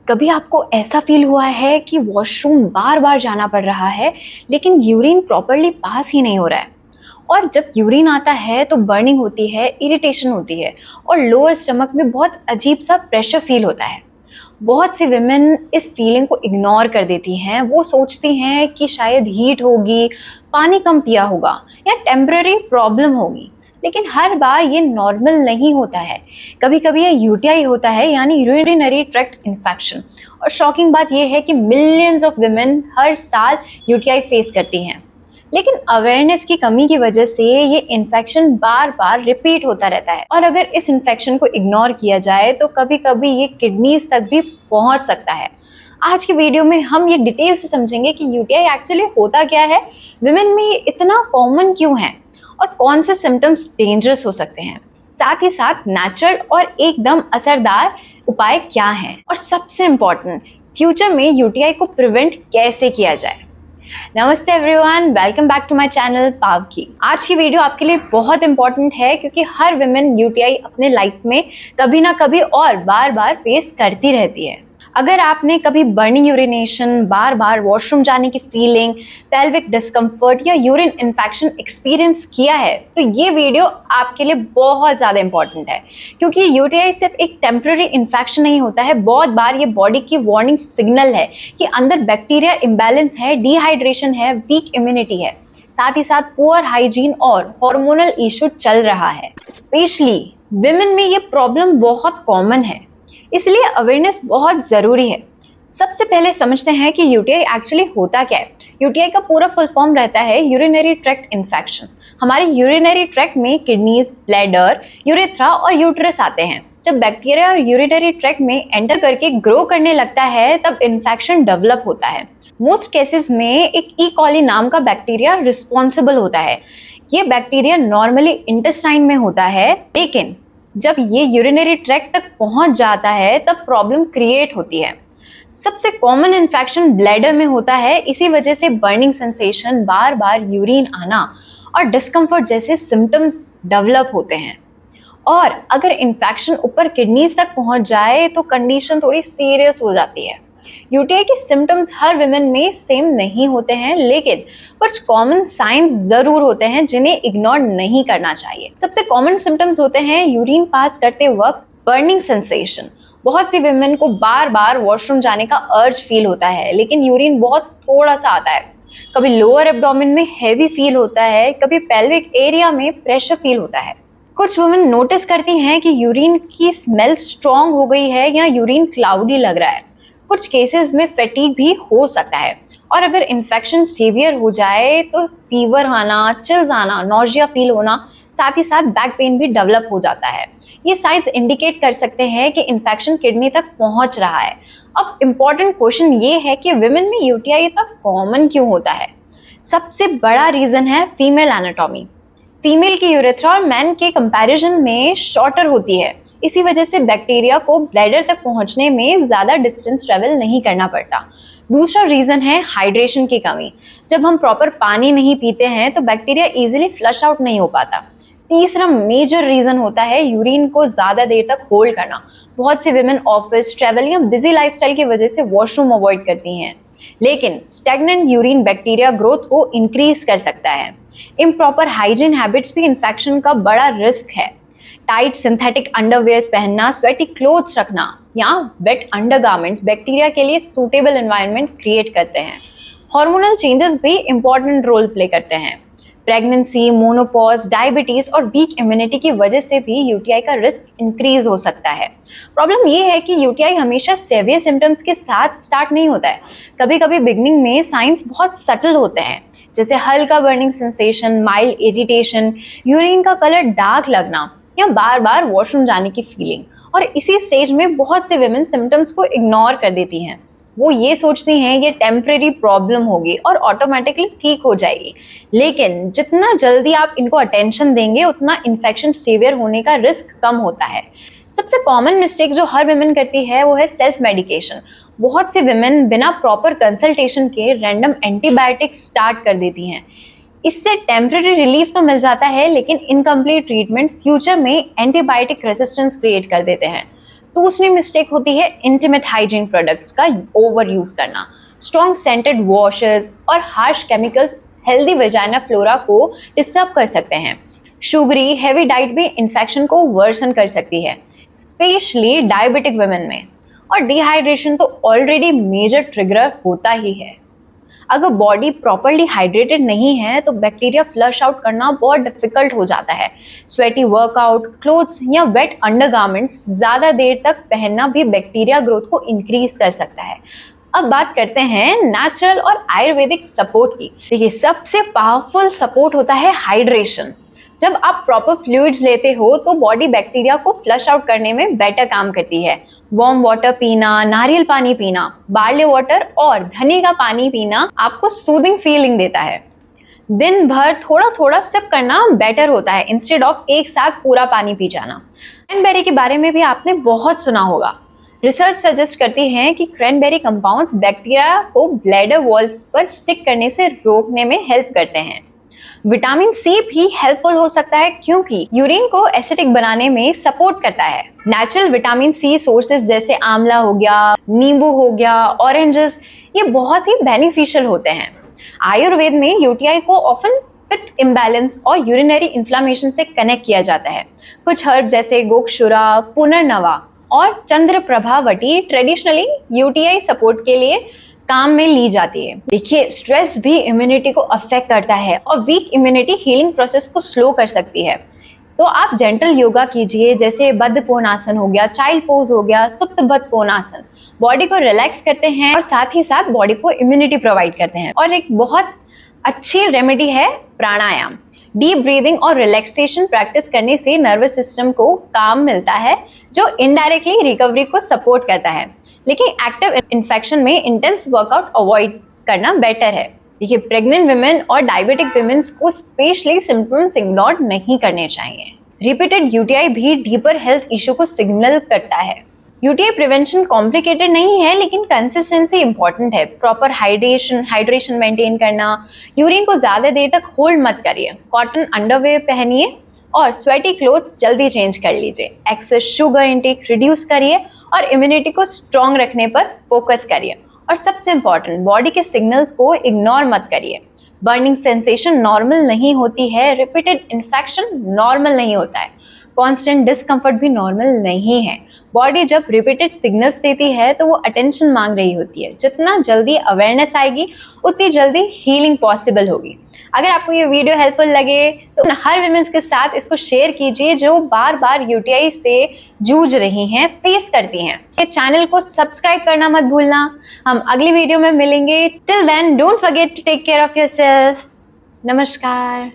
कभी आपको ऐसा फील हुआ है कि वॉशरूम बार बार जाना पड़ रहा है लेकिन यूरिन प्रॉपरली पास ही नहीं हो रहा है। और जब यूरिन आता है तो बर्निंग होती है, इरिटेशन होती है और लोअर स्टमक में बहुत अजीब सा प्रेशर फील होता है। बहुत सी विमेन इस फीलिंग को इग्नोर कर देती हैं। वो सोचती हैं कि शायद हीट होगी, पानी कम पिया होगा या टेम्पररी प्रॉब्लम होगी। लेकिन हर बार ये नॉर्मल नहीं होता है। कभी कभी ये यूटीआई होता है, यानी यूरिनरी ट्रैक्ट इन्फेक्शन। और शॉकिंग बात ये है कि मिलियंस ऑफ विमेन हर साल यूटीआई फेस करती हैं। लेकिन अवेयरनेस की कमी की वजह से ये इन्फेक्शन बार बार रिपीट होता रहता है। और अगर इस इन्फेक्शन को इग्नोर किया जाए तो कभी कभी ये किडनीज तक भी पहुंच सकता है। आज की वीडियो में हम ये डिटेल से समझेंगे कि यूटीआई एक्चुअली होता क्या है, विमेन में ये इतना कॉमन क्यों है और कौन से सिम्टम्स डेंजरस हो सकते हैं। साथ ही साथ नेचुरल और एकदम असरदार उपाय क्या हैं और सबसे इम्पोर्टेंट, फ्यूचर में यूटीआई को प्रिवेंट कैसे किया जाए। नमस्ते everyone, welcome back to my channel Pavki. आज की वीडियो आपके लिए बहुत इंपॉर्टेंट है क्योंकि हर विमेन यूटीआई अपने लाइफ में कभी ना कभी और बार बार फेस करती रहती है। अगर आपने कभी बर्निंग यूरिनेशन, बार बार वॉशरूम जाने की फीलिंग, पेल्विक डिस्कम्फर्ट या यूरिन इन्फेक्शन एक्सपीरियंस किया है तो ये वीडियो आपके लिए बहुत ज़्यादा इंपॉर्टेंट है। क्योंकि यूटीआई सिर्फ एक टेम्पररी इन्फेक्शन नहीं होता है, बहुत बार ये बॉडी की वार्निंग सिग्नल है कि अंदर बैक्टीरिया इम्बैलेंस है, डिहाइड्रेशन है, वीक इम्यूनिटी है, साथ ही साथ पुअर हाइजीन और हार्मोनल इशू चल रहा है। स्पेशली विमेन में ये प्रॉब्लम बहुत कॉमन है, इसलिए अवेयरनेस बहुत ज़रूरी है। सबसे पहले समझते हैं कि यूटीआई एक्चुअली होता क्या है। यूटीआई का पूरा फुल फॉर्म रहता है यूरिनरी ट्रैक्ट इन्फेक्शन। हमारे यूरिनरी ट्रैक्ट में किडनीज, ब्लैडर, यूरेथ्रा और यूट्रस आते हैं। जब बैक्टीरिया और यूरिनरी ट्रैक्ट में एंटर करके ग्रो करने लगता है तब इन्फेक्शन डेवलप होता है। मोस्ट केसेस में एक ई कॉली नाम का बैक्टीरिया रिस्पॉन्सिबल होता है। ये बैक्टीरिया नॉर्मली इंटेस्टाइन में होता है, लेकिन जब ये यूरिनरी ट्रैक्ट तक पहुंच जाता है तब प्रॉब्लम क्रिएट होती है। सबसे कॉमन इन्फेक्शन ब्लैडर में होता है। इसी वजह से बर्निंग सेंसेशन, बार बार यूरिन आना और डिस्कम्फर्ट जैसे सिम्टम्स डेवलप होते हैं। और अगर इन्फेक्शन ऊपर किडनीज तक पहुंच जाए तो कंडीशन थोड़ी सीरियस हो जाती है। यूटीआई के सिम्टम्स हर विमेन में सेम नहीं होते हैं, लेकिन कुछ कॉमन साइंस जरूर होते हैं जिन्हें इग्नोर नहीं करना चाहिए। सबसे कॉमन सिम्टम्स होते हैं यूरिन पास करते वक्त बर्निंग सेंसेशन। बहुत सी विमेन को बार बार वॉशरूम जाने का अर्ज फील होता है, लेकिन यूरिन बहुत थोड़ा सा आता है। कभी लोअर एब्डोमेन में हैवी फील होता है, कभी पेल्विक एरिया में प्रेशर फील होता है। कुछ वुमेन नोटिस करती हैं कि यूरिन की स्मेल स्ट्रॉन्ग हो गई है या यूरिन क्लाउडी लग रहा है। कुछ केसेस में फैटीग भी हो सकता है। और अगर इन्फेक्शन सीवियर हो जाए तो फीवर आना, चिल्स आना, नॉजिया फील होना, साथ ही साथ बैक पेन भी डेवलप हो जाता है। ये साइंस इंडिकेट कर सकते हैं कि इन्फेक्शन किडनी तक पहुंच रहा है। अब इम्पॉर्टेंट क्वेश्चन ये है कि विमेन में यूटीआई इतना कॉमन क्यों होता है। सबसे बड़ा रीजन है फीमेल एनाटॉमी। फीमेल की यूरेथ्रा और मैन के कंपैरिजन में शॉर्टर होती है। इसी वजह से बैक्टीरिया को ब्लैडर तक पहुंचने में ज़्यादा डिस्टेंस ट्रेवल नहीं करना पड़ता। दूसरा रीज़न है हाइड्रेशन की कमी। जब हम प्रॉपर पानी नहीं पीते हैं तो बैक्टीरिया इजीली फ्लश आउट नहीं हो पाता। तीसरा मेजर रीज़न होता है यूरिन को ज़्यादा देर तक होल्ड करना। बहुत से विमेन ऑफिस, ट्रैवल या बिजी लाइफस्टाइल की वजह से वॉशरूम अवॉइड करती हैं, लेकिन स्टैग्नेंट यूरिन बैक्टीरिया ग्रोथ को इंक्रीज कर सकता है। इम्प्रॉपर हाइजीन हैबिट्स भी इन्फेक्शन का बड़ा रिस्क है। टाइट सिंथेटिक अंडरवेयर्स पहनना, स्वेटी क्लोथ्स रखना या वेट अंडरगारमेंट्स बैक्टीरिया के लिए सूटेबल एनवायरनमेंट क्रिएट करते हैं। हार्मोनल चेंजेस भी इंपॉर्टेंट रोल प्ले करते हैं। प्रेगनेंसी, मोनोपॉज, डायबिटीज और वीक इम्यूनिटी की वजह से भी यूटीआई का रिस्क इंक्रीज हो सकता है। प्रॉब्लम ये है कि यूटीआई हमेशा सेवियर सिम्टम्स के साथ स्टार्ट नहीं होता है। कभी कभी बिगनिंग में साइंस बहुत सटल होते हैं, जैसे हल्का burning sensation, mild irritation, urine का कलर डार्क लगना या बार बार वॉशरूम जाने की फीलिंग। और इसी स्टेज में बहुत से विमेन सिम्टम्स को इग्नोर कर देती हैं। वो ये सोचती हैं ये टेम्परेरी प्रॉब्लम होगी और ऑटोमेटिकली ठीक हो जाएगी। लेकिन जितना जल्दी आप इनको अटेंशन देंगे उतना इन्फेक्शन सीवियर होने का रिस्क कम होता है। सबसे कॉमन मिस्टेक जो हर विमेन करती है वो है सेल्फ मेडिकेशन। बहुत से विमेन बिना प्रॉपर कंसल्टेशन के रैंडम एंटीबायोटिक्स स्टार्ट कर देती हैं। इससे टेम्परेरी रिलीफ तो मिल जाता है, लेकिन इनकम्प्लीट ट्रीटमेंट फ्यूचर में एंटीबायोटिक रेजिस्टेंस क्रिएट कर देते हैं। दूसरी मिस्टेक होती है इंटीमेट हाइजीन प्रोडक्ट्स का ओवर यूज करना। स्ट्रॉन्ग सेंटेड वॉशेस और harsh chemicals healthy vagina flora को डिस्टर्ब कर सकते हैं। शुगरी हेवी डाइट भी इन्फेक्शन को वर्सन कर सकती है, स्पेशली डायबिटिक वुमेन में। और डिहाइड्रेशन तो ऑलरेडी मेजर ट्रिगर होता ही है। अगर बॉडी प्रॉपरली हाइड्रेटेड नहीं है तो बैक्टीरिया फ्लश आउट करना बहुत डिफिकल्ट हो जाता है। स्वेटी वर्कआउट, क्लोथ्स या वेट अंडरगारमेंट्स ज़्यादा देर तक पहनना भी बैक्टीरिया ग्रोथ को इंक्रीज कर सकता है। अब बात करते हैं नेचुरल और आयुर्वेदिक सपोर्ट की। देखिए, सबसे पावरफुल सपोर्ट होता है हाइड्रेशन। जब आप प्रॉपर फ्लूइड्स लेते हो तो बॉडी बैक्टीरिया को फ्लश आउट करने में बेटर काम करती है। वार्म वाटर पीना, नारियल पानी पीना, बार्ले वाटर और धनी का पानी पीना आपको सूदिंग फीलिंग देता है। दिन भर थोड़ा थोड़ा सिप करना बेटर होता है इंस्टेड ऑफ एक साथ पूरा पानी पी जाना। क्रैनबेरी के बारे में भी आपने बहुत सुना होगा। रिसर्च सजेस्ट करती है कि क्रैनबेरी कंपाउंड्स बैक्टीरिया को ब्लैडर वॉल्स पर स्टिक करने से रोकने में हेल्प करते हैं। विटामिन सी भी हेल्पफुल हो सकता है क्योंकि यूरिन को एसिडिक बनाने में सपोर्ट करता है। नेचुरल विटामिन सी सोर्सेज जैसे आंवला हो गया, नींबू हो गया, ऑरेंजेस, ये बहुत ही बेनिफिशियल होते हैं। आयुर्वेद में यूटीआई को ऑफन पित्त इम्बैलेंस और यूरिनरी इन्फ्लामेशन से कनेक्ट किया जाता है। कुछ हर्ब जैसे गोक्षुरा, पुनर्नवा और चंद्रप्रभावटी ट्रेडिशनली यूटीआई सपोर्ट के लिए काम में ली जाती है। देखिए, स्ट्रेस भी इम्यूनिटी को अफेक्ट करता है और वीक इम्यूनिटी हीलिंग प्रोसेस को स्लो कर सकती है। तो आप जेंटल योगा कीजिए, जैसे बद्ध कोणासन हो गया, चाइल्ड पोज हो गया, सुप्तबद्ध कोणासन। बॉडी को रिलैक्स करते हैं और साथ ही साथ बॉडी को इम्यूनिटी प्रोवाइड करते हैं। और एक बहुत अच्छी रेमेडी है प्राणायाम। डीप ब्रीदिंग और रिलैक्सेशन प्रैक्टिस करने से नर्वस सिस्टम को काम मिलता है, जो इनडायरेक्टली रिकवरी को सपोर्ट करता है। लेकिन एक्टिव इन्फेक्शन में इंटेंस वर्कआउट अवॉइड करना बेटर है। देखिए, प्रेग्नेंट वुमेन और डायबिटिक वुमेन्स को स्पेशली सिम्टम्स इग्नोर नहीं करने चाहिए। रिपीटेड यूटीआई भी डीपर हेल्थ इशू को सिग्नल करता है। यूटीआई प्रिवेंशन कॉम्प्लिकेटेड नहीं है, लेकिन कंसिस्टेंसी इंपॉर्टेंट है। प्रॉपर हाइड्रेशन मेंटेन करना, यूरिन को ज़्यादा देर तक होल्ड मत करिए, कॉटन अंडरवेयर पहनिए और स्वेटी क्लोथ्स जल्दी चेंज कर लीजिए। एक्सेस शुगर इंटेक रिड्यूस करिए और इम्यूनिटी को स्ट्रॉन्ग रखने पर फोकस करिए। और सबसे इंपॉर्टेंट, बॉडी के सिग्नल्स को इग्नोर मत करिए। बर्निंग सेंसेशन नॉर्मल नहीं होती है, रिपीटेड इन्फेक्शन नॉर्मल नहीं होता है, कांस्टेंट डिस्कम्फर्ट भी नॉर्मल नहीं है। बॉडी जब रिपीटेड सिग्नल्स देती है तो वो अटेंशन मांग रही होती है। जितना जल्दी अवेयरनेस आएगी उतनी जल्दी हीलिंग पॉसिबल होगी। अगर आपको ये वीडियो हेल्पफुल लगे तो हर विमेंस के साथ इसको शेयर कीजिए जो बार बार यूटीआई से जूझ रही हैं, फेस करती हैं। ये चैनल को सब्सक्राइब करना मत भूलना। हम अगली वीडियो में मिलेंगे। Till then don't forget to take care of yourself. नमस्कार।